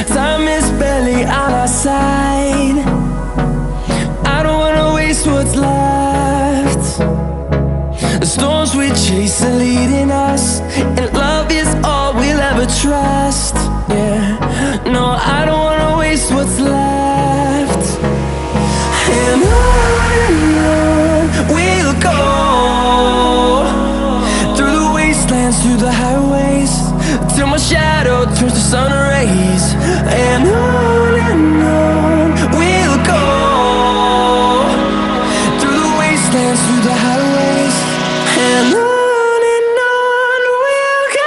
Time is barely on our side. I don't wanna waste what's left. The storms we chase are leading us, and love is all we'll ever trust. Yeah, no, I don't wanna waste what's left. And on we'll go, through the wastelands, through the highways, till my shadow turns to sun rays. And on we'll go, through the wastelands, through the highways, and on we'll go.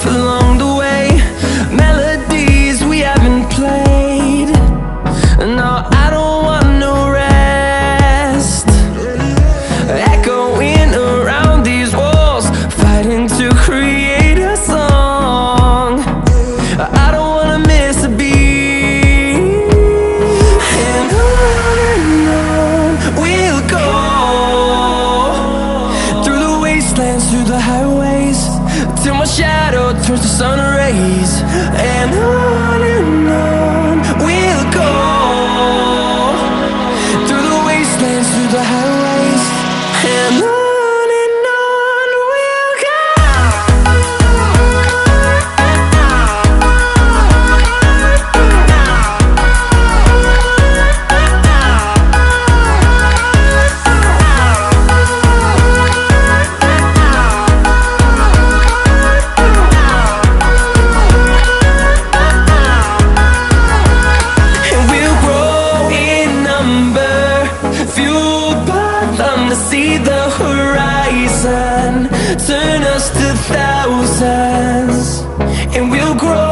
Along the way, melodies we haven't played. No, I don't want no rest. Echoing around these walls, fighting to create a song. I don't wanna miss a beat. And on we'll go, through the wastelands, through the highways, till my shadow turns to sun rays. And on we'll go, through the wastelands, through the highways, and on we'll go. Fueled by them to see the horizon, turn us to thousands, and we'll grow.